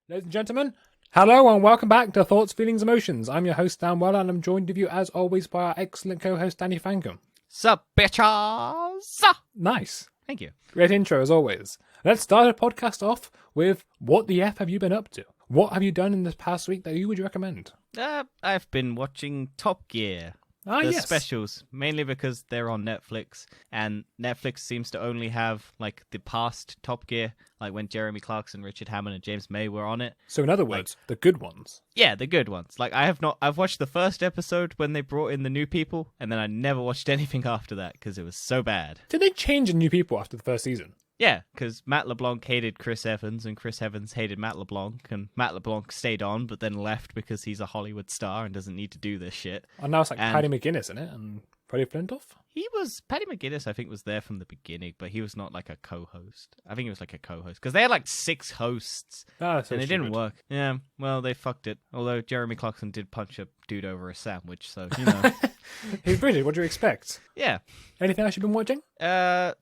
Ladies and gentlemen, hello and welcome back to Thoughts, Feelings, Emotions. I'm your host, Dan Weller, and I'm joined with you, as always, by our excellent co-host, Danny Fankum. Sup, bitches? Nice. Thank you. Great intro, as always. Let's start the podcast off with, what the F have you been up to? What have you done in this past week that you would recommend? I've been watching Top Gear. The specials, mainly because they're on Netflix, and Netflix seems to only have, like, the past Top Gear, like when Jeremy Clarkson, Richard Hammond, and James May were on it. So in other words, the good ones. Yeah, the good ones. Like, I've watched the first episode when they brought in the new people, and then I never watched anything after that, because it was so bad. Did they change the new people after the first season? Yeah, because Matt LeBlanc hated Chris Evans, and Chris Evans hated Matt LeBlanc, and Matt LeBlanc stayed on, but then left because he's a Hollywood star and doesn't need to do this shit. And now it's like Paddy McGuinness in it, and Freddie Flintoff? Paddy McGuinness, I think, was there from the beginning, but he was not like a co-host. I think he was like a co-host, because they had like 6 hosts, and it didn't work. Yeah, well, they fucked it. Although Jeremy Clarkson did punch a dude over a sandwich, so, you know. He's British, what do you expect? Yeah. Anything else you've been watching? No,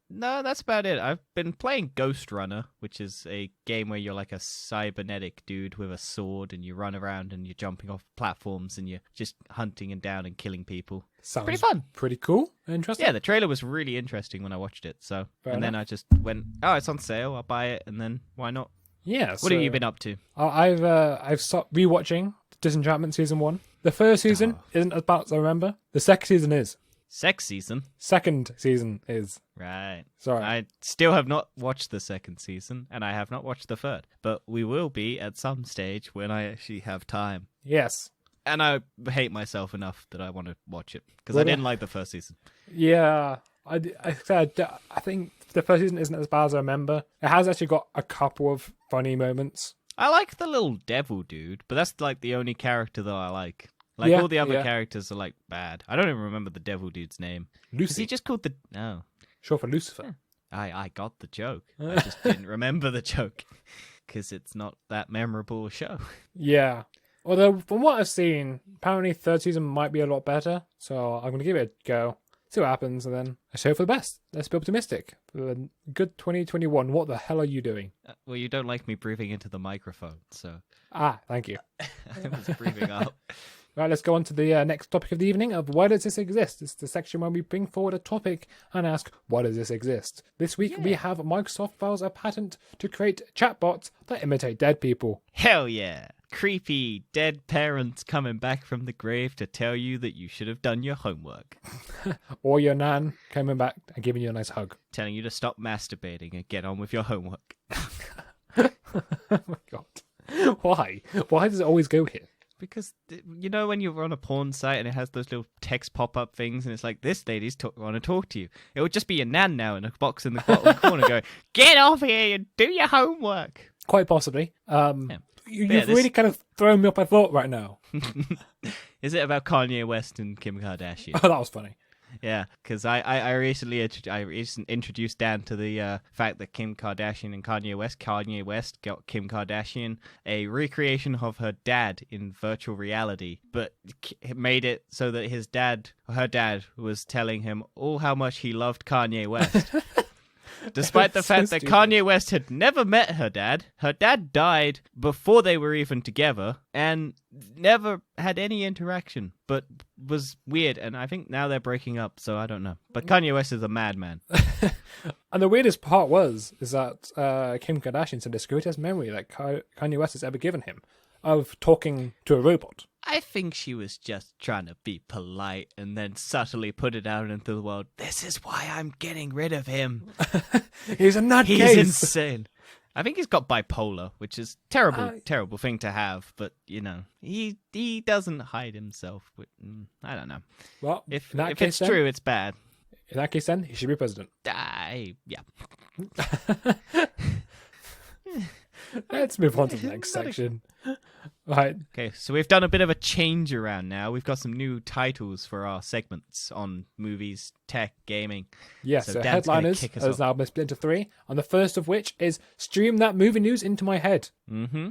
that's about it. I've been playing Ghost Runner, which is a game where you're like a cybernetic dude with a sword, and you run around and you're jumping off platforms and you're just hunting and down and killing people. Sounds pretty fun. Pretty cool. Interesting. Yeah, the trailer was really interesting when I watched it. So, then I just went, oh, it's on sale. I'll buy it, and then why not? Yeah. What have you been up to? I've stopped rewatching Disenchantment season 1. The first season isn't as bad as I remember. The second season is. Second season is. Right. Sorry. I still have not watched the second season, and I have not watched the third. But we will be at some stage when I actually have time. Yes. And I hate myself enough that I want to watch it, because I didn't like the first season. Yeah. I think the first season isn't as bad as I remember. It has actually got a couple of funny moments. I like the little devil dude, but that's like the only character that I like. Like, all the other characters are, like, bad. I don't even remember the devil dude's name. Lucy. Is he just called the... No. Short for Lucifer. I got the joke. I just didn't remember the joke. Because it's not that memorable a show. Yeah. Although, from what I've seen, apparently third season might be a lot better. So I'm going to give it a go. See what happens, and then I hope for the best. Let's be optimistic. For a good 2021. What the hell are you doing? Well, you don't like me breathing into the microphone, so... Thank you. I was breathing out. Right, let's go on to the next topic of the evening of why does this exist? It's the section where we bring forward a topic and ask, why does this exist? This week we have Microsoft files a patent to create chatbots that imitate dead people. Hell yeah. Creepy dead parents coming back from the grave to tell you that you should have done your homework. Or your nan coming back and giving you a nice hug. Telling you to stop masturbating and get on with your homework. Oh my god. Why? Why does it always go here? Because, you know, when you're on a porn site and it has those little text pop-up things and it's like, this lady's want to talk to you. It would just be your nan now in a box in the bottom corner going, get off here and do your homework. Quite possibly. You've really kind of thrown me up my thought right now. Is it about Kanye West and Kim Kardashian? Oh, that was funny. Yeah, because I recently introduced Dan to the fact that Kim Kardashian and Kanye West got Kim Kardashian a recreation of her dad in virtual reality, but made it so that her dad was telling him all how much he loved Kanye West. Despite the fact that Kanye West had never met her dad died before they were even together, and never had any interaction, but was weird, and I think now they're breaking up, so I don't know. But Kanye West is a madman. And the weirdest part is that Kim Kardashian said it's the greatest memory that Kanye West has ever given him of talking to a robot. I think she was just trying to be polite and then subtly put it out into the world. This is why I'm getting rid of him. He's a nutcase. He's insane. I think he's got bipolar, which is terrible thing to have. But, you know, he doesn't hide himself. I don't know. Well, if it's true, it's bad. In that case, then, he should be president. Yeah. Let's move on to the next section. Right. Okay, so we've done a bit of a change around now. We've got some new titles for our segments on movies, tech, gaming. Yes, so headliners has now been split into 3, and the first of which is Stream That Movie News Into My Head. Mm-hmm.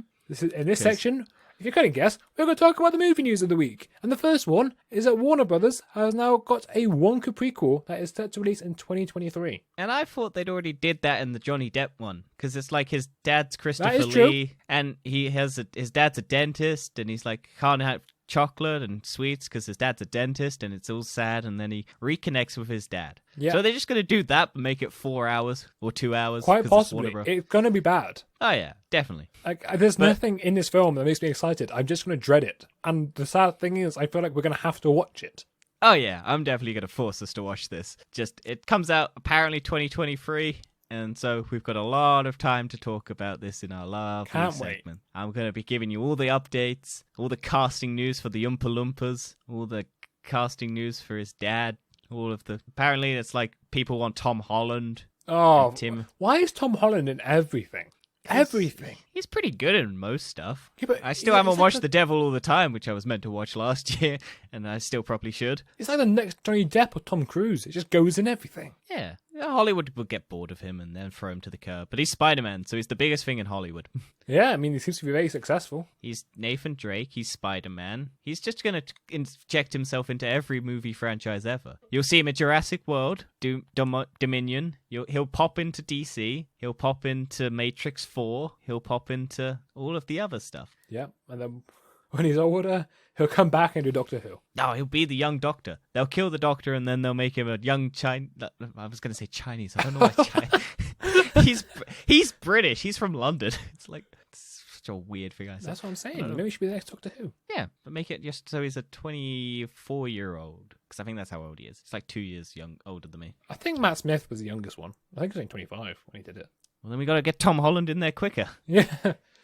In this section, If you couldn't guess, we're going to talk about the movie news of the week. And the first one is that Warner Brothers has now got a Wonka prequel that is set to release in 2023. And I thought they'd already did that in the Johnny Depp one, because it's like his dad's Christopher That is true. Lee, and his dad's a dentist, and he's like can't have chocolate and sweets because his dad's a dentist, and it's all sad, and then he reconnects with his dad. Yeah. So they're just going to do that, but make it 4 hours or 2 hours. Quite 'cause possibly. It's It's going to be bad. oh yeah, definitely. Like, there's nothing in this film that makes me excited. I'm just going to dread it. And the sad thing is, I feel like we're going to have to watch it. Oh yeah, I'm definitely going to force us to watch this. Just, it comes out apparently 2023. And so we've got a lot of time to talk about this in our lovely Can't segment. wait. I'm going to be giving you all the updates, all the casting news for the Oompa Loompas, all the casting news for his dad, all of the... Apparently it's like people want Tom Holland. Oh, and Tim. why is Tom Holland in everything? Everything. He's pretty good in most stuff. Yeah, but I still yeah, haven't it's like watched The Devil All the Time, which I was meant to watch last year, and I still probably should. It's like the next Johnny Depp or Tom Cruise. It just goes in everything. Yeah, Hollywood will get bored of him and then throw him to the curb. But he's Spider-Man, so he's the biggest thing in Hollywood. Yeah, I mean, he seems to be very successful. He's Nathan Drake, he's Spider-Man. He's just going to inject himself into every movie franchise ever. You'll see him in Jurassic World, Dominion. He'll pop into DC. He'll pop into Matrix 4. He'll pop into all of the other stuff. Yeah, and then when he's older, he'll come back and do Doctor Who. No, he'll be the young Doctor. They'll kill the Doctor and then they'll make him a young Chinese... I was going to say Chinese. I don't know why Chinese... He's British. He's from London. It's like... Such a weird thing I said. That's what I'm saying. I don't know. Maybe he should be the next Doctor Who. Yeah, but make it just so he's a 24-year-old. Because I think that's how old he is. It's like 2 years older than me. I think Matt Smith was the youngest one. I think he was only 25 when he did it. Well, then we got to get Tom Holland in there quicker. Yeah.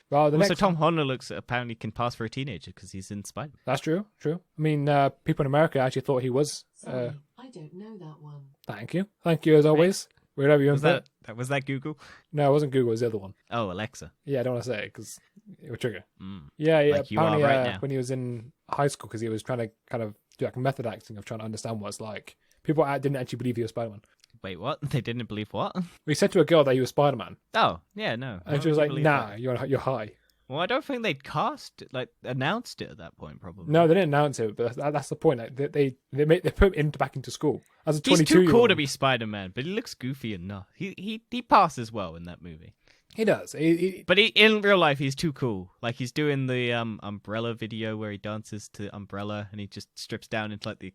Well, Also, Tom Holland apparently can pass for a teenager because he's in Spider-Man. That's true. True. I mean, people in America actually thought he was. Sorry, I don't know that one. Thank you. Thank you as always. Wherever you Was input. was that Google? No, it wasn't Google. It was the other one. Oh, Alexa. Yeah, I don't want to say it because it would trigger. Mm. Yeah, yeah. Like you are apparently, right now. when he was in high school, because he was trying to kind of do like method acting of trying to understand what it's like. People didn't actually believe he was Spider-Man. Wait, what? They didn't believe what? We said to a girl that he was Spider-Man, Oh, yeah, no. and Why she was would like, you believe "Nah, that? you're high." Well, I don't think they'd announced it at that point, probably. No, they didn't announce it, but that's the point. Like, they put him back into school as a He's 22-year-old. too cool to be Spider-Man, but he looks goofy enough. He passes well in that movie. He does. But in real life, he's too cool. Like, he's doing the Umbrella video where he dances to Umbrella, and he just strips down into, like, the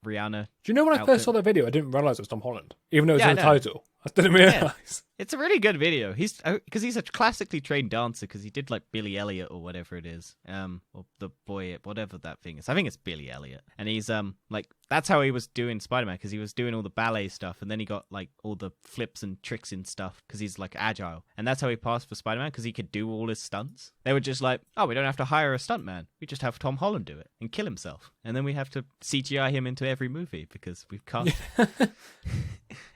Rihanna. Do you know when I outfit. first saw that video, I didn't realize it was Tom Holland, even though it was Yeah, in the I know. title. I didn't realize. It's a really good video. Because he's a classically trained dancer, because he did, like, Billy Elliot or whatever it is. Or the boy, whatever that thing is. I think it's Billy Elliot. And he's, like, that's how he was doing Spider-Man, because he was doing all the ballet stuff, and then he got, like, all the flips and tricks and stuff, because he's, like, agile. And that's how he passed for Spider-Man, because he could do all his stunts. They were just like, oh, we don't have to hire a stuntman. We just have Tom Holland do it and kill himself. And then we have to CGI him into every movie, because we've cast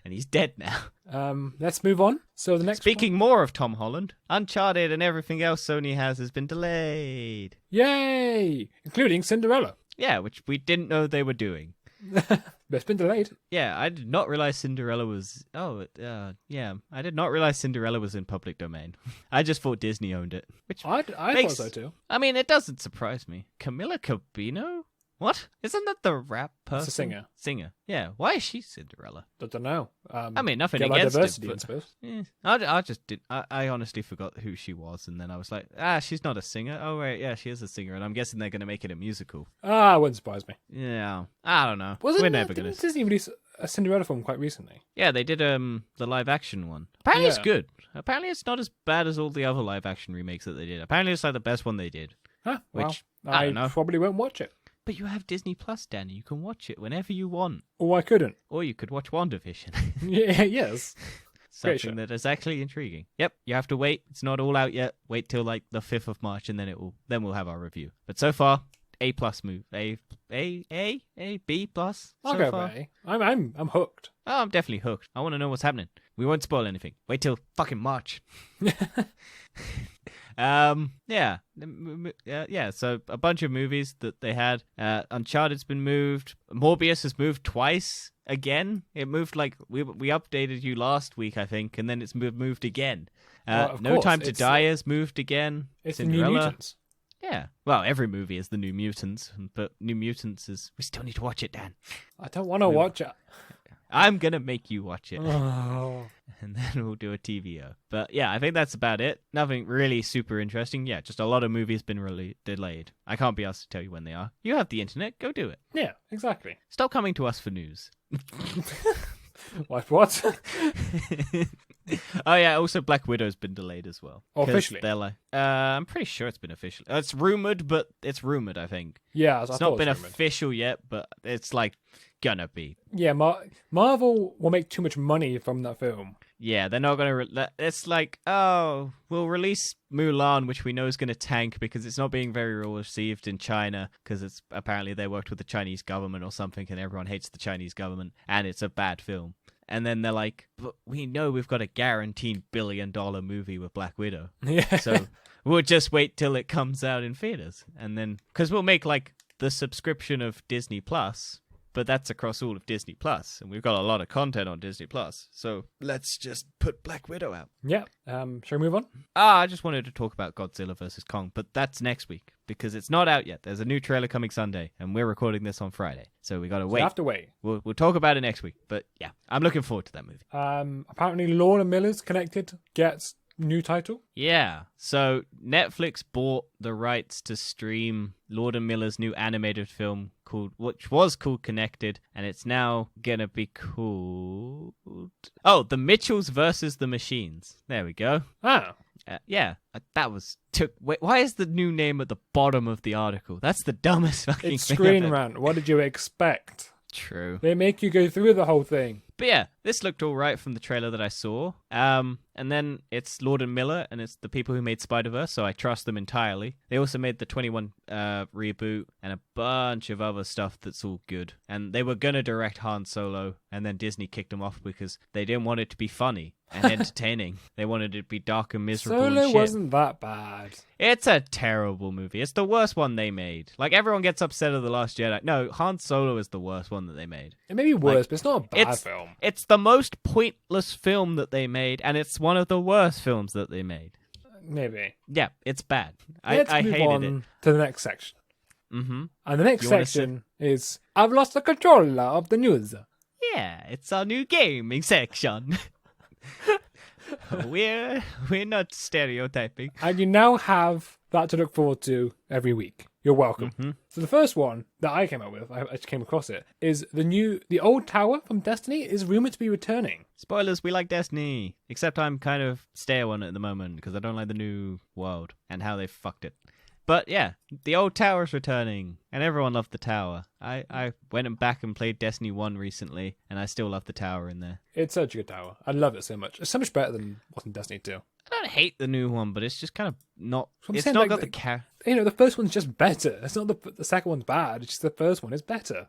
and he's dead now. Let's move on. So the next Speaking more of Tom Holland, Uncharted and everything else Sony has been delayed. Yay! Including Cinderella. Yeah, which we didn't know they were doing. But it's been delayed. Yeah, I did not realize Cinderella was... yeah. I did not realize Cinderella was in public domain. I just thought Disney owned it. Which I makes- thought so too. I mean, it doesn't surprise me. Camila Cabello? What? Isn't that the rap person? It's a singer. Singer. Yeah. Why is she Cinderella? I don't know. I mean, nothing get my against diversity, it. I But, suppose. yeah, I just did. I honestly forgot who she was, and then I was like, she's not a singer. Oh wait, yeah, she is a singer, and I'm guessing they're gonna make it a musical. It wouldn't surprise me. Yeah, I don't know. We're never gonna. Didn't Disney release a Cinderella film quite recently? Yeah, they did the live action one. Apparently it's Yeah. good. Apparently it's not as bad as all the other live action remakes that they did. Apparently it's like the best one they did. Huh? Well, Which, I don't know. probably won't watch it. But you have Disney Plus, Danny. You can watch it whenever you want. Or I couldn't. Or you could watch WandaVision. Yeah, yes. Great show. Something that is actually intriguing. Yep, you have to wait. It's not all out yet. Wait till like the 5th of March, and then we'll have our review. But so far, A+ move. A, B+. I'll so go far. for A. I'm hooked. Oh, I'm definitely hooked. I want to know what's happening. We won't spoil anything. Wait till fucking March. Yeah. So a bunch of movies that they had. Uncharted's been moved. Morbius has moved twice again. It moved like we updated you last week, I think, and then it's moved again. Well, of No course, Time to it's, Die has moved again. It's the New Cinderella. Mutants. Yeah. Well, every movie is the New Mutants, but New Mutants is... We still need to watch it, Dan. I don't want to watch it. I'm going to make you watch it. Oh. And then we'll do a TVO. But yeah, I think that's about it. Nothing really super interesting. Yeah, just a lot of movies been delayed. I can't be asked to tell you when they are. You have the internet. Go do it. Yeah, exactly. Stop coming to us for news. What? Oh yeah, also Black Widow's been delayed as well. Oh, officially? They're like, I'm pretty sure it's been official. It's rumored, but it's rumored, I think. Yeah, It's not been official yet, but it's like gonna be. Yeah, Marvel will make too much money from that film. Yeah, they're not gonna. It's like, oh, we'll release Mulan, which we know is gonna tank because it's not being very well received in China because it's apparently they worked with the Chinese government or something, and everyone hates the Chinese government, and it's a bad film. And then they're like, but we know we've got a guaranteed $1 billion movie with Black Widow. Yeah. So we'll just wait till it comes out in theaters. And then, because we'll make like the subscription of Disney Plus, but that's across all of Disney Plus. And we've got a lot of content on Disney Plus. So let's just put Black Widow out. Yeah. Shall we move on? I just wanted to talk about Godzilla vs. Kong, but that's next week because it's not out yet. There's a new trailer coming Sunday, and we're recording this on Friday. So we got to wait. You have to wait. We'll talk about it next week. But yeah, I'm looking forward to that movie. Apparently Lord & Miller's Connected gets new title. Yeah. So Netflix bought the rights to stream Lord & Miller's new animated film which was called Connected, and it's now gonna be called The Mitchells versus the Machines. There we go. Ah. That was wait, why is the new name at the bottom of the article? That's the dumbest fucking It's thing. Screen Rant. What did you expect? True. They make you go through the whole thing. But yeah, this looked all right from the trailer that I saw. And then it's Lord & Miller, and it's the people who made Spider-Verse, so I trust them entirely. They also made the 21 reboot and a bunch of other stuff that's all good. And they were going to direct Han Solo, and then Disney kicked them off because they didn't want it to be funny and entertaining. They wanted it to be dark and miserable Solo and shit. wasn't that bad. It's a terrible movie. It's the worst one they made. Like, everyone gets upset at The Last Jedi. No, Han Solo is the worst one that they made. It may be worse, Like, but it's not a bad film. It's the most pointless film that they made, and it's one of the worst films that they made. Maybe. Yeah, it's bad. Let's I move hated on it. to the next section. Mm-hmm. And the next You wanna section is I've lost the controller of the news. Yeah, it's our new gaming section. We're not stereotyping. And you now have that to look forward to every week. You're welcome. Mm-hmm. So the first one that I came up with, I just came across it, is the old tower from Destiny is rumored to be returning. Spoilers, we like Destiny. Except I'm kind of stale on it at the moment because I don't like the new world and how they fucked it. But yeah, the old tower's returning, and everyone loved the tower. I went back and played Destiny 1 recently, and I still love the tower in there. It's such a good tower. I love it so much. It's so much better than what's in Destiny 2. I don't hate the new one, but it's just kind of not... I'm It's saying, not like, got the... You know, the first one's just better. It's not the second one's bad. It's just the first one is better.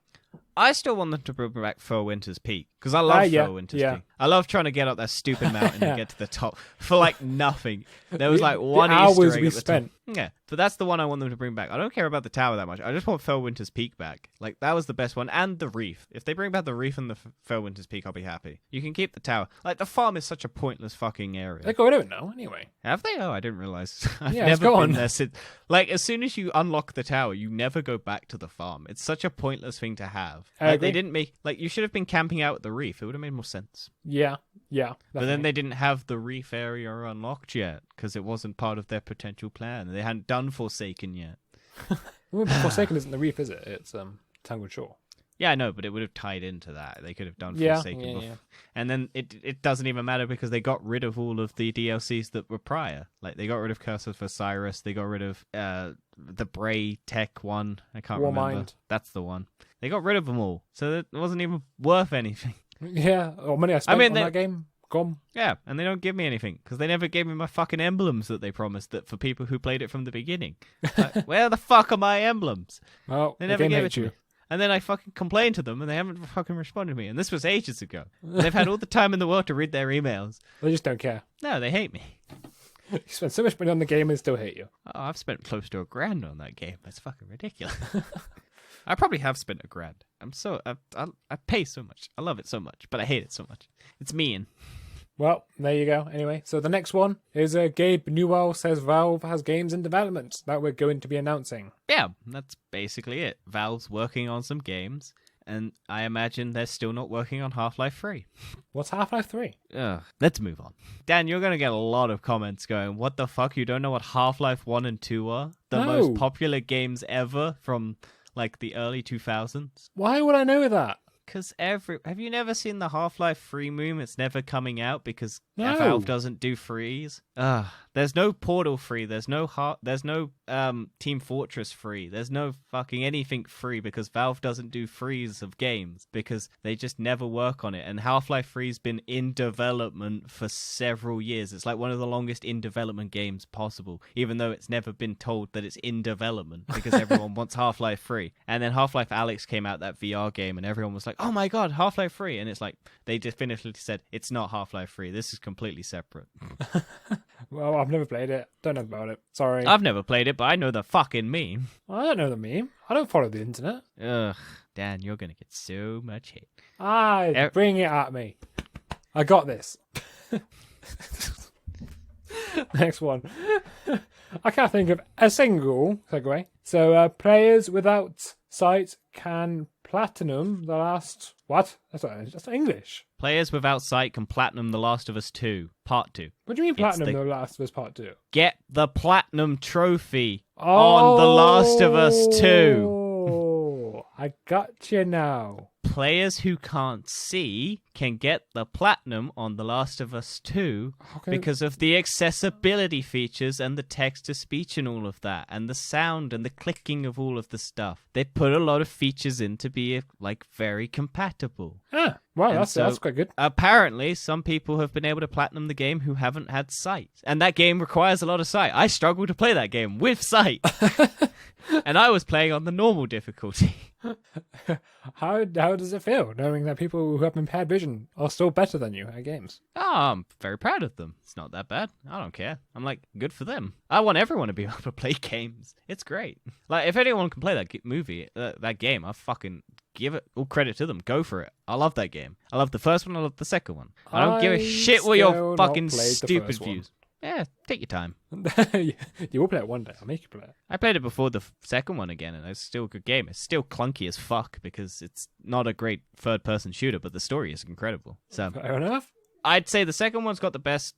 I still want them to bring back Winter's Peak because I love Winter's Peak. I love trying to get up that stupid mountain and get to the top for like nothing. There was like one hours Easter egg we at the spent. top. Yeah, but that's the one I want them to bring back. I don't care about the tower that much. I just want Winter's Peak back. Like that was the best one, and the reef. If they bring back the reef and the Winter's Peak, I'll be happy. You can keep the tower. Like the farm is such a pointless fucking area. They got rid of it now, anyway. Have they? Oh, I didn't realize. I've Yeah, it's never been gone. there since. Like as soon as you unlock the tower, you never go back to the farm. It's such a pointless thing to have. I Like, agree. they didn't make like you should have been camping out at the reef. It would have made more sense. Yeah. But then they didn't have the reef area unlocked yet because it wasn't part of their potential plan. They hadn't done Forsaken yet. Forsaken isn't the reef, is it? It's Tangled Shore. Yeah, I know, but it would have tied into that. They could have done Yeah, Forsaken yeah, before. yeah. And then it doesn't even matter because they got rid of all of the DLCs that were prior. Like, they got rid of Curse of Osiris. They got rid of the Bray Tech one. I can't remember. Warmind. That's the one. They got rid of them all. So it wasn't even worth anything. Yeah, or money I spent on that game, gone. Yeah, and they don't give me anything because they never gave me my fucking emblems that they promised that for people who played it from the beginning. Like, where the fuck are my emblems? Well, They the never game gave it hates to you. me. And then I fucking complained to them and they haven't fucking responded to me. And this was ages ago. And they've had all the time in the world to read their emails. They just don't care. No, they hate me. You spend so much money on the game and still hate you. Oh, I've spent close to $1,000 on that game. That's fucking ridiculous. I probably have spent $1,000. I pay so much. I love it so much, but I hate it so much. It's mean. Well, there you go. Anyway, so the next one is Gabe Newell says Valve has games in development that we're going to be announcing. Yeah, that's basically it. Valve's working on some games, and I imagine they're still not working on Half-Life 3. What's Half-Life 3? Let's move on. Dan, you're going to get a lot of comments going, what the fuck, you don't know what Half-Life 1 and 2 are? The most popular games ever from, like, the early 2000s? Why would I know that? Because have you never seen the Half-Life 3 meme? It's never coming out because No. Valve doesn't do frees. There's no Portal free. There's no Team Fortress free. There's no fucking anything free because Valve doesn't do frees of games because they just never work on it. And Half-Life 3's been in development for several years. It's like one of the longest in development games possible, even though it's never been told that it's in development because everyone wants Half-Life 3. And then Half-Life Alyx came out, that VR game, and everyone was like, oh my god, Half-Life 3. And it's like, they definitively said, it's not Half-Life 3. This is completely separate. Well, I've never played it. Don't know about it. Sorry. I've never played it, but I know the fucking meme. I don't know the meme. I don't follow the internet. Ugh, Dan, you're gonna get so much hate. Bring it at me. I got this. Next one. I can't think of a single segue. So, players without sight can platinum the last... What? That's not English. Players without sight can platinum The Last of Us 2, Part 2. What do you mean platinum the Last of Us Part 2? Get the platinum trophy on The Last of Us 2. Oh, I got you now. Players who can't see can get the platinum on The Last of Us 2 because of the accessibility features and the text-to-speech and all of that, and the sound and the clicking of all of the stuff. They put a lot of features in to be, like, very compatible. Ah, wow, that's quite good. Apparently, some people have been able to platinum the game who haven't had sight. And that game requires a lot of sight. I struggle to play that game with sight. And I was playing on the normal difficulty. How does it feel knowing that people who have impaired vision are still better than you at games? Oh, I'm very proud of them. It's not that bad. I don't care. I'm like, good for them. I want everyone to be able to play games. It's great. Like, if anyone can play that game, I fucking give it all credit to them. Go for it. I love that game. I love the first one. I love the second one. I don't give a shit what your fucking stupid views. Yeah, take your time. You will play it one day. I'll make you play it. I played it before the second one again, and it's still a good game. It's still clunky as fuck because it's not a great third-person shooter, but the story is incredible. So fair enough. I'd say the second one's got the best,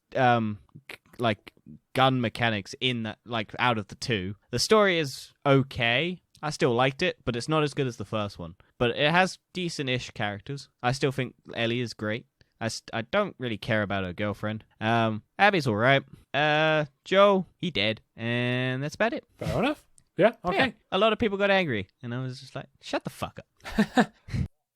like, gun mechanics in that, like, out of the two. The story is okay. I still liked it, but it's not as good as the first one. But it has decent-ish characters. I still think Ellie is great. I don't really care about her girlfriend. Abby's alright. Joe, he dead. And that's about it. Fair enough. Yeah, okay. Yeah, a lot of people got angry. And I was just like, shut the fuck up.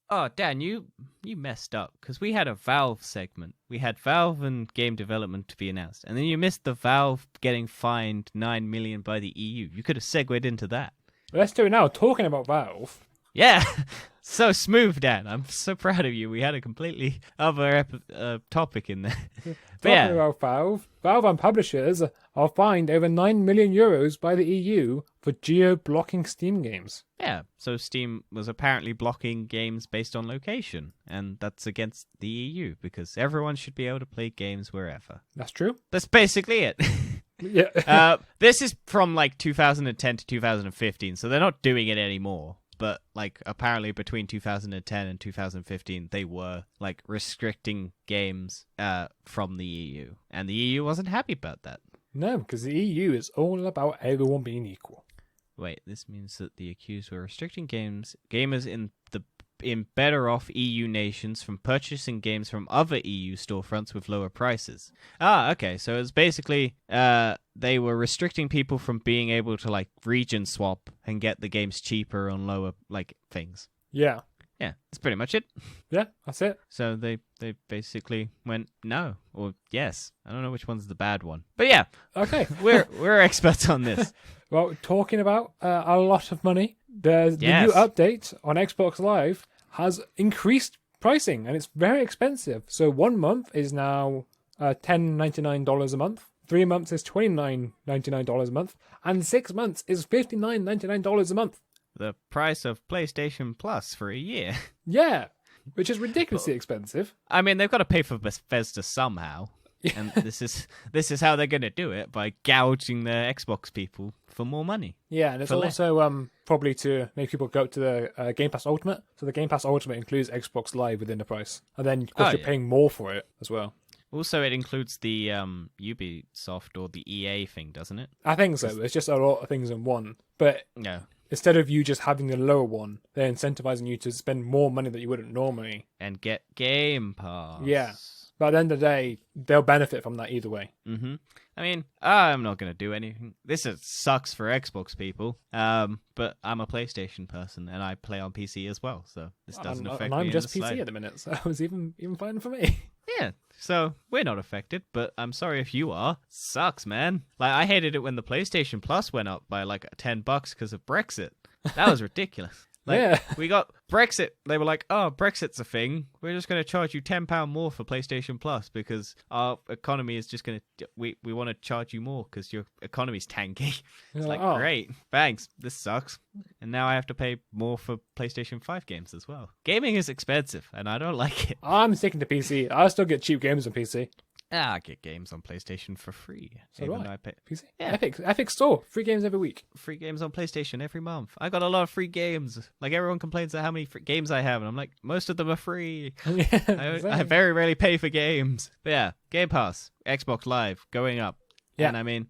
Oh, Dan, you messed up. Because we had a Valve segment. We had Valve and game development to be announced. And then you missed the Valve getting fined $9 million by the EU. You could have segued into that. Let's do it now. Talking about Valve. Yeah, so smooth, Dan. I'm so proud of you. We had a completely other topic in there. Talking about Valve and publishers are fined over 9 million euros by the EU for geo-blocking Steam games. Yeah, so Steam was apparently blocking games based on location, and that's against the EU because everyone should be able to play games wherever. That's true. That's basically it. Yeah. This is from like 2010 to 2015, so they're not doing it anymore. But, like, apparently between 2010 and 2015, they were, like, restricting games from the EU. And the EU wasn't happy about that. No, because the EU is all about everyone being equal. Wait, this means that the accused were restricting gamers in better off EU nations from purchasing games from other EU storefronts with lower prices. Ah, okay. So it's basically they were restricting people from being able to like region swap and get the games cheaper on lower like things. Yeah. Yeah, that's pretty much it. Yeah, that's it. So they basically went no or yes. I don't know which one's the bad one. But yeah. Okay. we're experts on this. Well, talking about a lot of money, the new update on Xbox Live has increased pricing, and it's very expensive. So 1 month is now $10.99 a month, 3 months is $29.99 a month, and 6 months is $59.99 a month. The price of PlayStation Plus for a year. Yeah. which is ridiculously expensive. I mean, they've got to pay for Bethesda somehow. And this is how they're going to do it, by gouging their Xbox people for more money. Yeah, and it's also probably to make people go to the Game Pass Ultimate. So the Game Pass Ultimate includes Xbox Live within the price. And then, of course, you're paying more for it as well. Also, it includes the Ubisoft or the EA thing, doesn't it? I think so. It's just a lot of things in one. But No. instead of you just having the lower one, they're incentivizing you to spend more money that you wouldn't normally. And get Game Pass. Yeah. But at the end of the day, they'll benefit from that either way. Mm-hmm. I mean, I'm not going to do anything. This sucks for Xbox people. But I'm a PlayStation person, and I play on PC as well, so this doesn't affect me. And I'm in just the PC slightest. at the minute, so it was even fine for me. Yeah, so we're not affected, but I'm sorry if you are. Sucks, man. Like, I hated it when the PlayStation Plus went up by like $10 because of Brexit. That was ridiculous. Like, Yeah. We got Brexit. They were like, oh, Brexit's a thing. We're just going to charge you £10 more for PlayStation Plus because our economy is just going to... We want to charge you more because your economy's tanking. It's like, oh. great. Thanks. This sucks. And now I have to pay more for PlayStation 5 games as well. Gaming is expensive, and I don't like it. I'm sticking to PC. I still get cheap games on PC. I get games on PlayStation for free. So do even I. though I pay PC? Yeah. Epic Store. Free games every week. free games on PlayStation every month. I got a lot of free games. Like, everyone complains about how many free games I have, and I'm like, most of them are free. I very rarely pay for games. But yeah, Game Pass, Xbox Live, going up. Yeah. And I mean,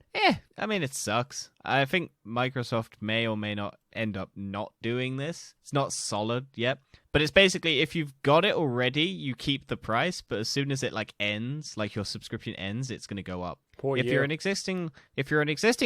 it sucks. I think Microsoft may or may not end up not doing this. It's not solid yet. But it's basically, if you've got it already, you keep the price, but as soon as it ends, like your subscription ends, it's going to go up. If you're an existing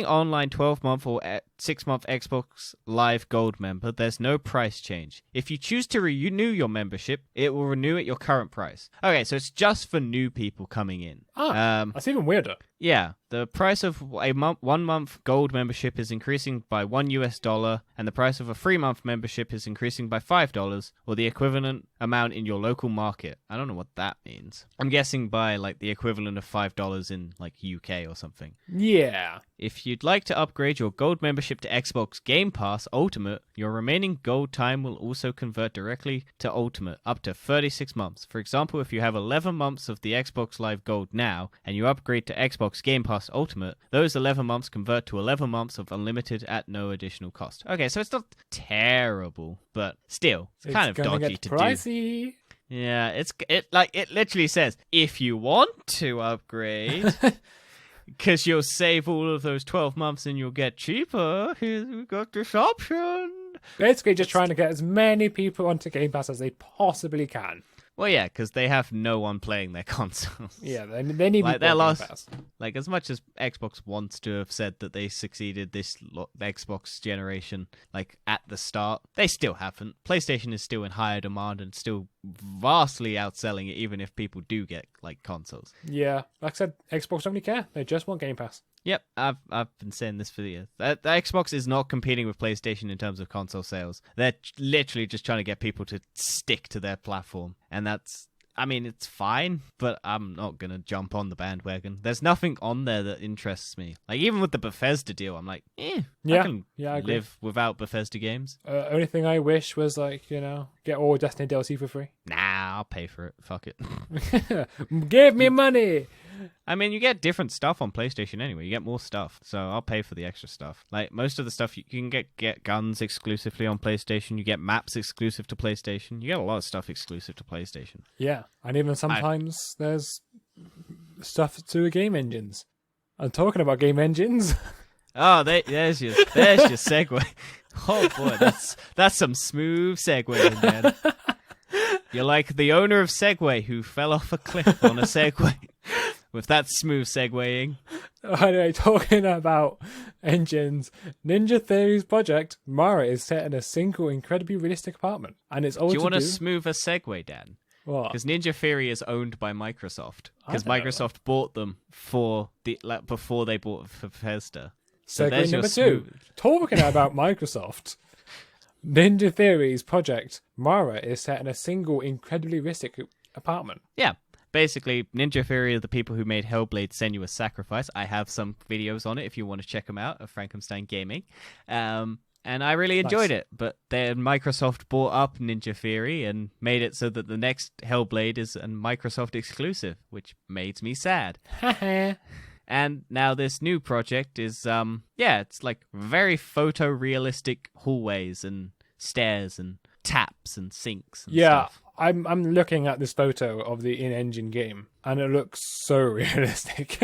online 12-month or 6-month Xbox Live Gold member, there's no price change. If you choose to renew your membership, it will renew at your current price. Okay, so it's just for new people coming in. That's even weirder. Yeah, the price of a 1 month gold membership is increasing by $1, and the price of a 3-month membership is increasing by $5, or the equivalent amount in your local market. I don't know what that means. I'm guessing by like the equivalent of $5 in like UK or something. Yeah. If you'd like to upgrade your gold membership to Xbox Game Pass Ultimate, your remaining gold time will also convert directly to Ultimate up to 36 months. For example, if you have 11 months of the Xbox Live Gold now and you upgrade to Xbox Game Pass Ultimate, those 11 months convert to 11 months of unlimited at no additional cost. Okay, so it's not terrible, but still, it's kind of gonna dodgy get to pricey. do. Yeah, it literally says if you want to upgrade, because you'll save all of those 12 months and you'll get cheaper. Here we've got this option. Basically, just trying to get as many people onto Game Pass as they possibly can. Well, yeah, because they have no one playing their consoles. Yeah, they need Like, people on lost- Game Pass. Like, as much as Xbox wants to have said that they succeeded this Xbox generation, like, at the start, they still haven't. PlayStation is still in higher demand and still vastly outselling it, even if people do get, like, consoles. Yeah, like I said, Xbox don't really care. They just want Game Pass. Yep, I've been saying this for years. The Xbox is not competing with PlayStation in terms of console sales. They're literally just trying to get people to stick to their platform. And that's, I mean, it's fine, but I'm not going to jump on the bandwagon. There's nothing on there that interests me. Like, even with the Bethesda deal, I'm like, I can I agree. live without Bethesda games. Only thing I wish was, like, get all Destiny DLC for free. Nah, I'll pay for it. Fuck it. Give me money! I mean, you get different stuff on PlayStation anyway. You get more stuff, so I'll pay for the extra stuff. Like, most of the stuff, you can get guns exclusively on PlayStation. You get maps exclusive to PlayStation. You get a lot of stuff exclusive to PlayStation. Yeah, and even sometimes there's stuff to game engines. I'm talking about game engines. Oh, there's your segue. Oh boy, that's some smooth segueing, man. You're like the owner of Segway who fell off a cliff on a Segway. With that smooth segueing. Anyway, talking about engines, Ninja Theory's project, Mara, is set in a single, incredibly realistic apartment. And it's all Do you want to a do... smoother segue, Dan? What? Because Ninja Theory is owned by Microsoft. Because I don't know Microsoft bought them before they bought Bethesda. So Segue there's your number 2. smooth... Talking about Microsoft, Ninja Theory's project, Mara, is set in a single, incredibly realistic apartment. Yeah. Basically, Ninja Theory are the people who made Hellblade Senua's Sacrifice. I have some videos on it if you want to check them out of Frankenstein Gaming. And and I really enjoyed it. But then Microsoft bought up Ninja Theory and made it so that the next Hellblade is a Microsoft exclusive, which made me sad. And now this new project is, it's like very photorealistic hallways and stairs and taps and sinks and stuff. I'm looking at this photo of the in-engine game, and it looks so realistic.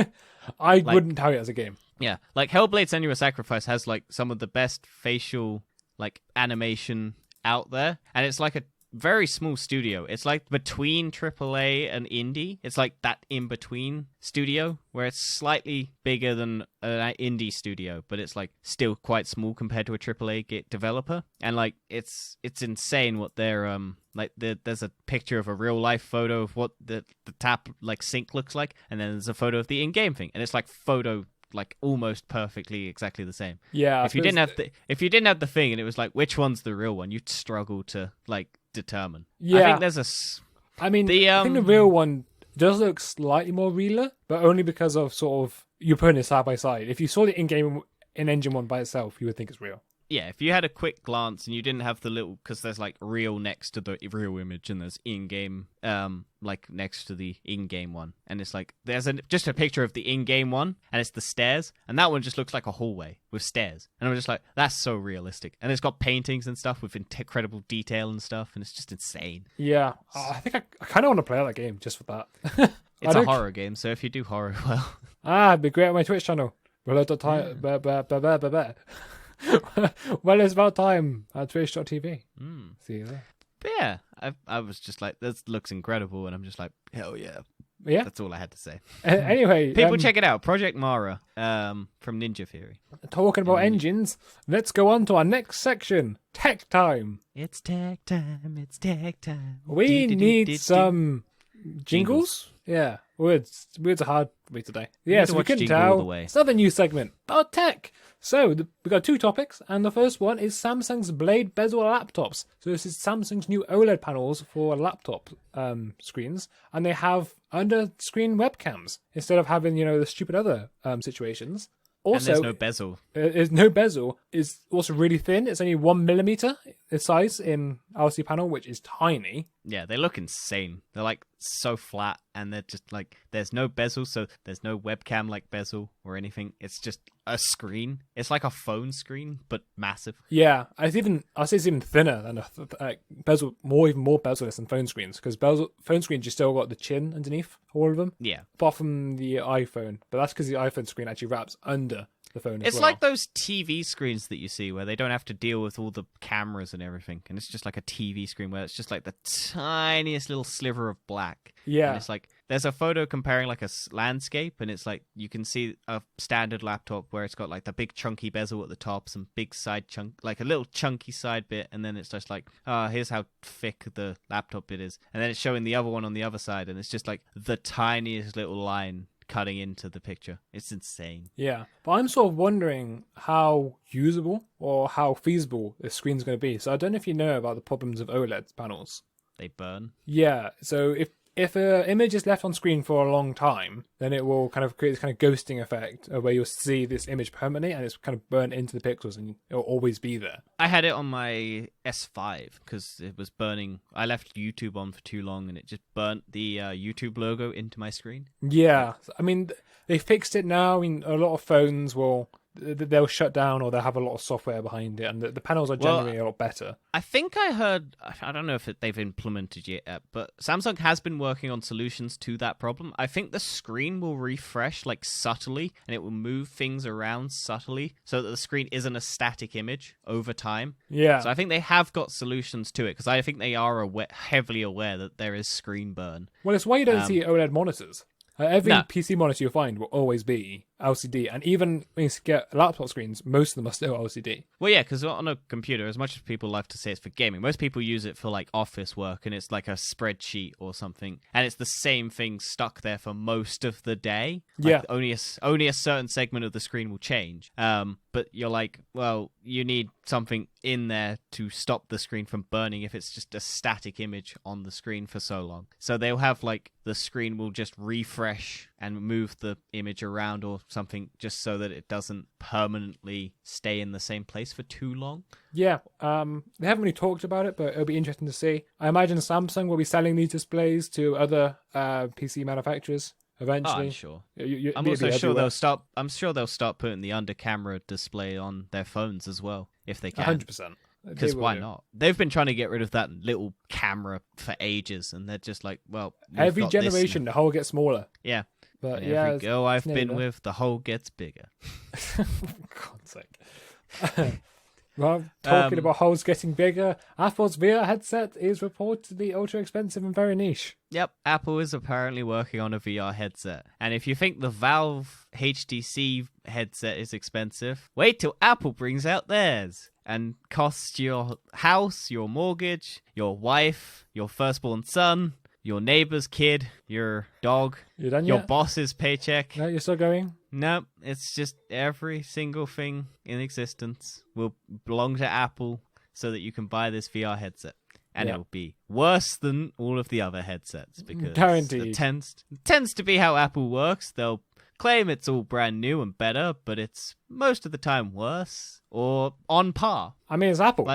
I wouldn't tell it as a game. Yeah, like Hellblade: Senua's Sacrifice has like some of the best facial like animation out there, and it's like a very small studio. It's like between AAA and indie. It's like that in-between studio where it's slightly bigger than an indie studio, but it's like still quite small compared to a AAA developer. And like it's insane what they're there's a picture of a real life photo of what the tap like sink looks like, and then there's a photo of the in-game thing, and it's like photo like almost perfectly exactly the same. Yeah. If you didn't have the thing and it was like which one's the real one, you'd struggle to like determine. Yeah. I think there's I think the real one does look slightly more realer, but only because of sort of you're putting it side by side. If you saw the in-engine one by itself, you would think it's real. Yeah, if you had a quick glance and you didn't have the little, because there's like real next to the real image and there's in-game, like next to the in-game one, and it's like there's just a picture of the in-game one and it's the stairs, and that one just looks like a hallway with stairs, and I'm just like, that's so realistic, and it's got paintings and stuff with incredible detail and stuff, and it's just insane. Yeah, I think I kind of want to play that game just for that. It's a horror game, so if you do horror well, it'd be great on my Twitch channel. Well, it's about time at twitch.tv. See you there. But yeah, I was just like, this looks incredible, and I'm just like, hell yeah. Yeah. That's all I had to say. Anyway. People check it out. Project Mara from Ninja Theory. Talking about engines, let's go on to our next section. Tech time. It's tech time. It's tech time. We need some jingles. Yeah. Words are hard for me today. Yeah, so we couldn't tell. It's another new segment about tech. So we've got two topics, and the first one is Samsung's Blade bezel laptops. So this is Samsung's new OLED panels for laptop screens, and they have under-screen webcams instead of having the stupid other situations. Also, and there's no bezel. There's no bezel. It's also really thin. It's only 1mm in size in LCD panel, which is tiny. Yeah, they look insane. They're like so flat, and they're just like, there's no bezel, so there's no webcam like bezel or anything. It's just a screen. It's like a phone screen, but massive. Yeah, I'll say it's even thinner than a bezel, even more bezel-less than phone screens, because phone screens you still got the chin underneath all of them. Yeah, apart from the iPhone, but that's because the iPhone screen actually wraps under the phone. It's like those TV screens that you see where they don't have to deal with all the cameras and everything, and it's just like a TV screen where it's just like the tiniest little sliver of black. Yeah, and it's like there's a photo comparing like a landscape, and it's like you can see a standard laptop where it's got like the big chunky bezel at the top, some big side chunk, like a little chunky side bit, and then it's just like, here's how thick the laptop bit is, and then it's showing the other one on the other side, and it's just like the tiniest little line cutting into the picture. It's insane. Yeah, but I'm sort of wondering how usable or how feasible this screen's going to be. So I don't know if you know about the problems of OLED panels. They burn. Yeah, so if an image is left on screen for a long time, then it will kind of create this kind of ghosting effect where you'll see this image permanently and it's kind of burnt into the pixels and it'll always be there. I had it on my S5 because it was burning. I left YouTube on for too long and it just burnt the YouTube logo into my screen. Yeah, I mean, they fixed it now. I mean, a lot of phones they'll shut down or they'll have a lot of software behind it, and the panels are generally a lot better. I think I heard, I don't know if they've implemented yet, but Samsung has been working on solutions to that problem. I think the screen will refresh like subtly, and it will move things around subtly so that the screen isn't a static image over time. Yeah. So I think they have got solutions to it, because I think they are heavily aware that there is screen burn. Well, it's why you don't see OLED monitors. Every PC monitor you'll find will always be LCD, and even when you get laptop screens, most of them are still LCD. Well, yeah, because on a computer, as much as people like to say it's for gaming, most people use it for like office work, and it's like a spreadsheet or something, and it's the same thing stuck there for most of the day. Like, yeah, only a certain segment of the screen will change. But you're like, well, you need something in there to stop the screen from burning if it's just a static image on the screen for so long. So they'll have like the screen will just refresh and move the image around or something just so that it doesn't permanently stay in the same place for too long. Yeah, they haven't really talked about it, but it'll be interesting to see. I imagine Samsung will be selling these displays to other PC manufacturers eventually. I'm sure. I'm I'm sure they'll start putting the under-camera display on their phones as well, if they can. 100%. Because why not? They've been trying to get rid of that little camera for ages, and they're just like, well, every generation the hole gets smaller. Yeah. But every girl I've been with, the hole gets bigger. For God's sake. Well, talking about holes getting bigger, Apple's VR headset is reportedly ultra expensive and very niche. Yep, Apple is apparently working on a VR headset. And if you think the Valve HTC headset is expensive, wait till Apple brings out theirs and costs your house, your mortgage, your wife, your firstborn son, your neighbor's kid, your dog, You done your yet? boss's paycheck. No, you're still going? No, it's just every single thing in existence will belong to Apple so that you can buy this VR headset. And Yeah. it'll be worse than all of the other headsets because Guaranteed. it tends to be how Apple works. They'll claim it's all brand new and better, but it's most of the time worse or on par. I mean, it's Apple.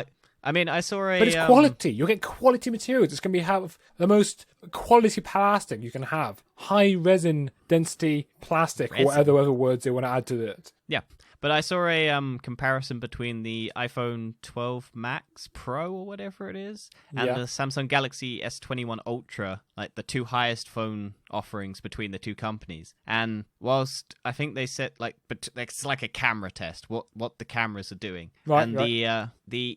I saw a... But it's quality. You'll get quality materials. It's going to have the most quality plastic you can have. High resin density plastic, or whatever other words they want to add to it. Yeah, but I saw a comparison between the iPhone 12 Max Pro or whatever it is and the Samsung Galaxy S21 Ultra, like the two highest phone offerings between the two companies. And whilst I think they said but it's like a camera test, what the cameras are doing. Right, and the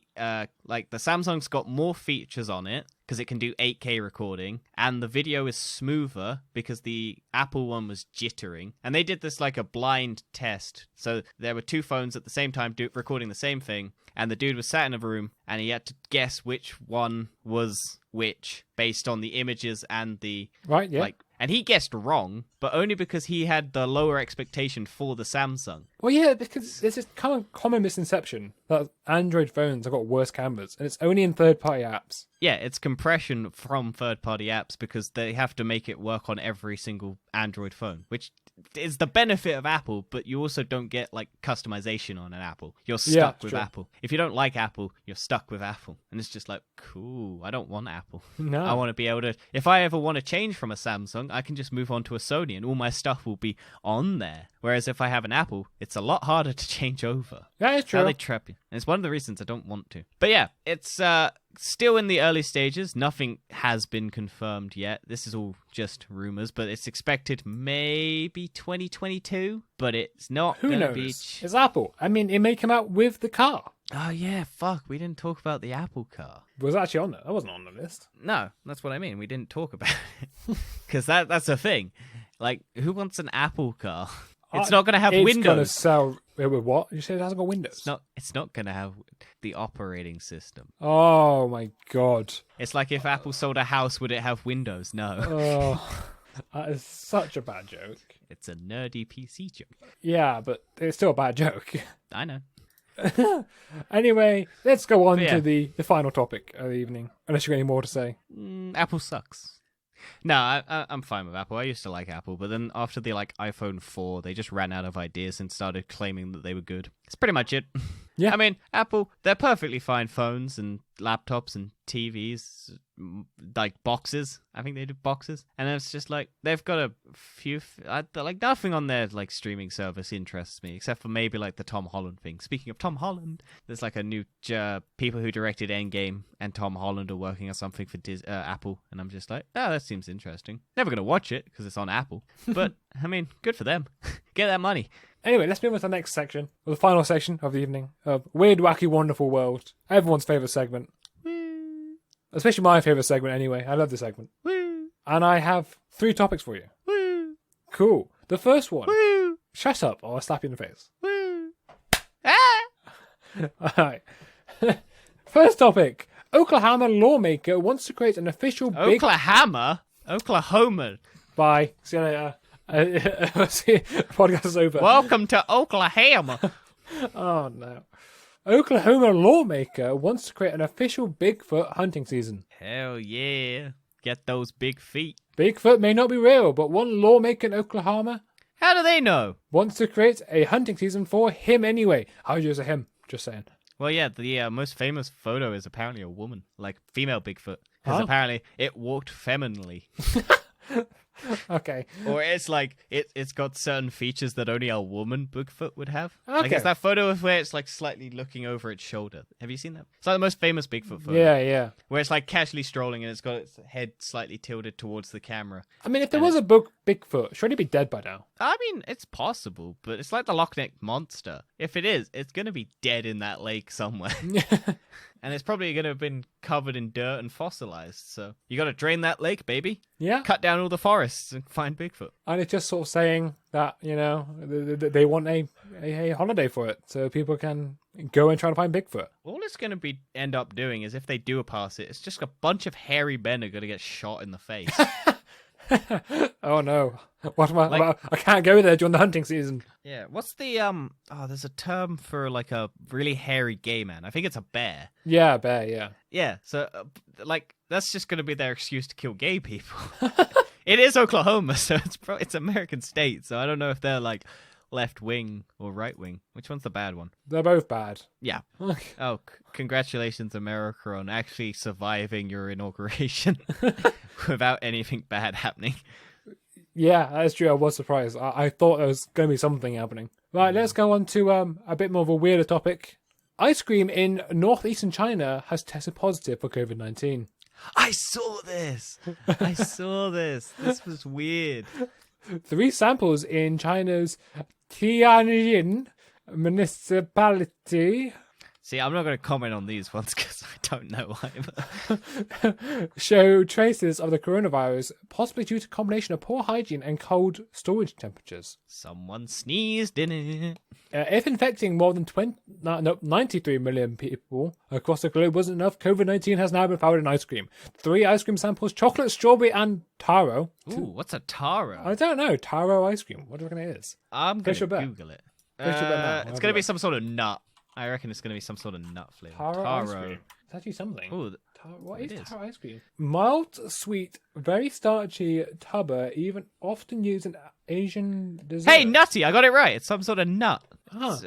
Samsung's got more features on it because it can do 8K recording, and the video is smoother because the Apple one was jittering. And they did this like a blind test. So there were two phones at the same time recording the same thing, and the dude was sat in a room, and he had to guess which one was which based on the images and the... Right, yeah. And he guessed wrong, but only because he had the lower expectation for the Samsung. Well, yeah, because there's this common misconception that Android phones have got worse cameras, and it's only in third-party apps. Yeah, it's compression from third-party apps because they have to make it work on every single Android phone, which is the benefit of Apple, but you also don't get like customization on an Apple. You're stuck with true. Apple. If you don't like Apple, you're stuck with Apple. And it's just like, cool, I don't want Apple. No. I want to be able to, if I ever want to change from a Samsung, I can just move on to a Sony and all my stuff will be on there. Whereas if I have an Apple, it's a lot harder to change over. That is true. How they trap you. And it's one of the reasons I don't want to. But yeah, it's still in the early stages. Nothing has been confirmed yet. This is all just rumors, but it's expected maybe 2022. But it's not. Who knows? It's Apple. I mean, it may come out with the car. Oh yeah, fuck. We didn't talk about the Apple car. It was actually on there. That wasn't on the list. No, that's what I mean. We didn't talk about it. Because that's a thing. Like, who wants an Apple car? It's not going to have Windows. It's going to sell with what? You said it hasn't got Windows. It's not going to have the operating system. Oh my god. It's like if Apple sold a house, would it have Windows? No. Oh, that is such a bad joke. It's a nerdy PC joke. Yeah, but it's still a bad joke. I know. Anyway, let's go on to the final topic of the evening. Unless you've got any more to say. Apple sucks. No, I'm fine with Apple. I used to like Apple, but then after the iPhone 4, they just ran out of ideas and started claiming that they were good. It's pretty much it. Yeah. I mean, Apple, they're perfectly fine phones and laptops and TVs, like boxes. I think they do boxes. And it's just like, they've got a few, nothing on their streaming service interests me, except for maybe the Tom Holland thing. Speaking of Tom Holland, there's a new, people who directed Endgame and Tom Holland are working on something for Apple. And I'm just like, oh, that seems interesting. Never going to watch it because it's on Apple. But, I mean, good for them. Get that money. Anyway, let's move on to the next section, or the final section of the evening, of Weird, Wacky, Wonderful World. Everyone's favourite segment. Woo. Especially my favourite segment anyway. I love this segment. Woo. And I have 3 topics for you. Woo. Cool. The first one. Woo. Shut up or I'll slap you in the face. Woo. Ah! Alright. First topic. Oklahoma lawmaker wants to create an official big... Oklahoma? Bye. See you later. Podcast is over. Welcome to Oklahoma. Oh no. Oklahoma lawmaker wants to create an official Bigfoot hunting season. Hell yeah. Get those big feet. Bigfoot may not be real, but one lawmaker in Oklahoma How do they know? wants to create a hunting season for him anyway. How do you use a him? Just saying. Well, yeah, the most famous photo is apparently a woman, like female Bigfoot, because Oh. apparently it walked femininely. Okay. Or it's like it's got certain features that only a woman Bigfoot would have. Like Okay. it's that photo of where it's like slightly looking over its shoulder. Have you seen that? It's like the most famous Bigfoot photo. Yeah. Where it's like casually strolling and it's got its head slightly tilted towards the camera. I mean, if there And was a book Bigfoot, should he be dead by now? I mean, it's possible, but it's like the Loch Ness Monster. If it is, it's gonna be dead in that lake somewhere. And it's probably gonna have been covered in dirt and fossilized. So you gotta drain that lake, baby. Yeah. Cut down all the forests and find Bigfoot. And it's just sort of saying that, they want a holiday for it, so people can go and try to find Bigfoot. All it's going to be end up doing is if they do pass it, it's just a bunch of hairy men are going to get shot in the face. Oh no. What am I? Like- I can't go there during the hunting season. Yeah, what's the there's a term for like a really hairy gay man. I think it's a bear. Yeah, bear, yeah. Yeah, so like that's just going to be their excuse to kill gay people. It is Oklahoma, so it's American state, so I don't know if they're like left wing or right wing. Which one's the bad one? They're both bad. Yeah. Oh, congratulations, America, on actually surviving your inauguration without anything bad happening. Yeah, that's true. I was surprised. I thought there was going to be something happening. Right, let's go on to a bit more of a weirder topic. Ice cream in northeastern China has tested positive for COVID-19. I saw this. I saw this. This was weird. 3 samples in China's Tianjin municipality See, I'm not going to comment on these ones because I don't know either. show traces of the coronavirus, possibly due to a combination of poor hygiene and cold storage temperatures. Someone sneezed in it. If infecting more than 93 million people across the globe wasn't enough, COVID-19 has now been found in ice cream. 3 ice cream samples, chocolate, strawberry, and taro. Ooh, what's a taro? I don't know, taro ice cream. What do you reckon it is? I'm going Place to your bet. Google it. Place your bet now. It's Have a going to be look. some sort of nut. I reckon it's going to be some sort of nut flavor. Taro ice cream. It's actually something. Ooh, What it is is. taro ice cream? Mild, sweet, very starchy tuber, even often used in Asian dessert. hey, nutty! I got it right. It's some sort of nut. Ah. It's,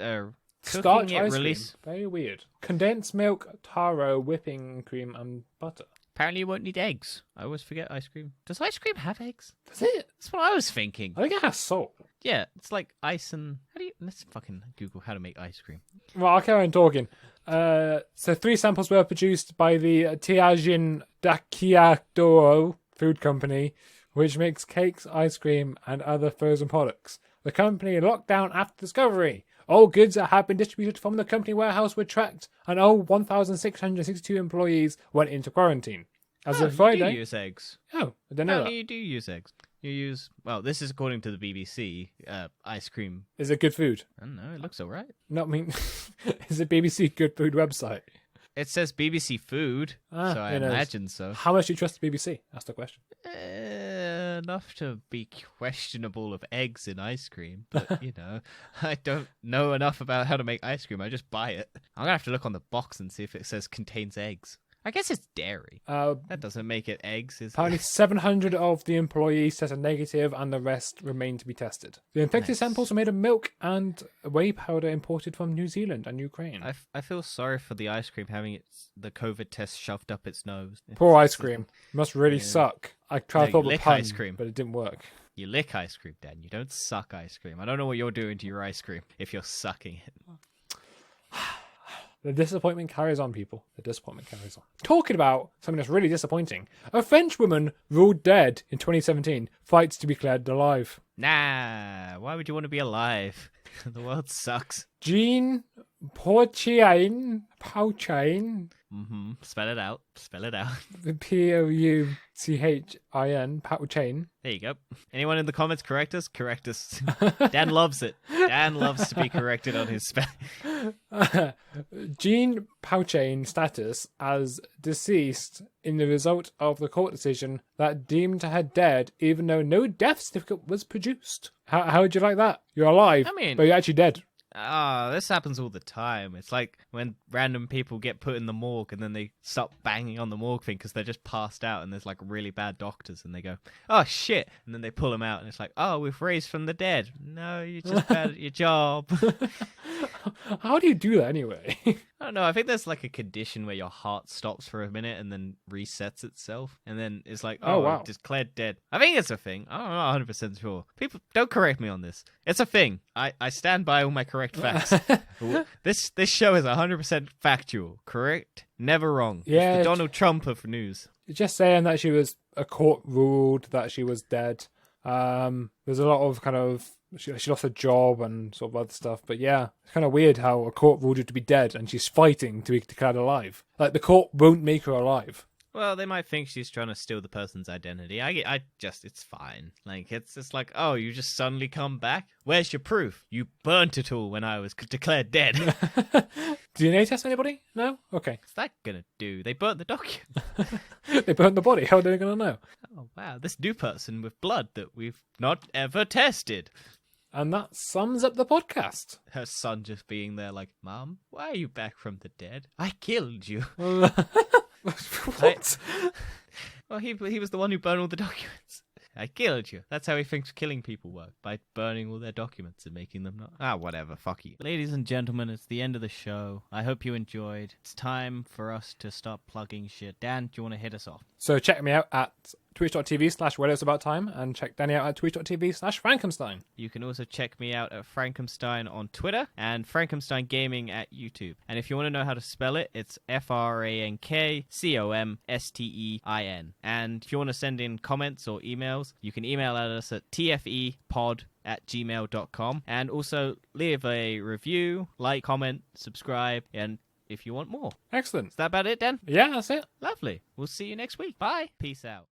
Starch cooking it ice release. cream. Very weird. Condensed milk, taro, whipping cream, and butter. Apparently, you won't need eggs. I always forget ice cream. Does ice cream have eggs? That's it. That's what I was thinking. I think it has salt. Yeah, it's like ice and. Let's fucking Google how to make ice cream. Well, I'll carry on talking. So 3 samples were produced by the Tianjin Dakiakdoro food company, which makes cakes, ice cream, and other frozen products. The company locked down after discovery. All goods that had been distributed from the company warehouse were tracked, and all 1,662 employees went into quarantine. As Oh, of you Friday. do use eggs. Oh, I didn't know Apparently that. you do use eggs. You use, well, this is according to the BBC, ice cream. Is it good food? I don't know, it looks alright. Not mean. Is it BBC Good Food website? It says BBC Food, so I who knows? imagine so. How much do you trust the BBC? That's the question. Enough to be questionable of eggs in ice cream, but, I don't know enough about how to make ice cream. I just buy it. I'm going to have to look on the box and see if it says contains eggs. I guess it's dairy. That doesn't make it eggs, is Apparently, it? 700 of the employees tested negative, and the rest remain to be tested. The infected Nice. samples were made of milk and whey powder imported from New Zealand and Ukraine. I feel sorry for the ice cream having the COVID test shoved up its nose. Poor ice cream. Must really Yeah. suck. I tried No, to thought you of a lick pun, ice cream. but it didn't work. You lick ice cream, Dan. You don't suck ice cream. I don't know what you're doing to your ice cream if you're sucking it. The disappointment carries on, people. The disappointment carries on. Talking about something that's really disappointing. A French woman ruled dead in 2017 fights to be declared alive. Nah, why would you want to be alive? The world sucks. Jean Pauchain, Spell it out. Spell it out. Pouchin, Pauchain. There you go. Anyone in the comments correct us? Correct us. Dan loves it. Dan loves to be corrected on his spelling. Jean Pauchain status as deceased in the result of the court decision that deemed her dead, even though no death certificate was produced. How would you like that? You're alive, I mean- but you're actually dead. This happens all the time. It's like when random people get put in the morgue and then they stop banging on the morgue thing because they're just passed out and there's like really bad doctors and they go, oh shit, and then they pull them out and it's like, oh, we've raised from the dead. No, you're just bad at your job. How do you do that anyway? I don't know. I think there's like a condition where your heart stops for a minute and then resets itself. And then it's like, Oh, wow. declared dead. I think it's a thing. I'm not 100% sure. People, don't correct me on this. It's a thing. I stand by all my correct facts. This show is 100% factual. Correct? Never wrong. Yeah, It's the Donald Trump of news. Just saying that a court ruled that she was dead. There's a lot of kind of, she lost her job and sort of other stuff. But yeah, it's kind of weird how a court ruled her to be dead and she's fighting to be declared alive. Like, the court won't make her alive. Well, they might think she's trying to steal the person's identity. It's fine. Like, it's just like, oh, you just suddenly come back? Where's your proof? You burnt it all when I was declared dead. DNA test anybody? No? Okay. What's that gonna do? They burnt the document. They burned the body. How are they going to know? Oh, wow, this new person with blood that we've not ever tested. And that sums up the podcast. Her son just being there like, Mom, why are you back from the dead? I killed you. What? Well, he was the one who burned all the documents. I killed you. That's how he thinks killing people work, by burning all their documents and making them not... whatever, fuck you. Ladies and gentlemen, it's the end of the show. I hope you enjoyed. It's time for us to stop plugging shit. Dan, do you want to hit us off? So check me out at twitch.tv/whereitsaboutime and check Danny out at twitch.tv/Frankenstein. You can also check me out at Frankenstein on Twitter and Frankenstein Gaming at YouTube. And if you want to know how to spell it, it's FrankComstein. And if you want to send in comments or emails, you can email at us at tfepod@gmail.com. And also leave a review, like, comment, subscribe, and if you want more. Excellent. Is that about it, Dan? Yeah, that's it. Lovely. We'll see you next week. Bye. Peace out.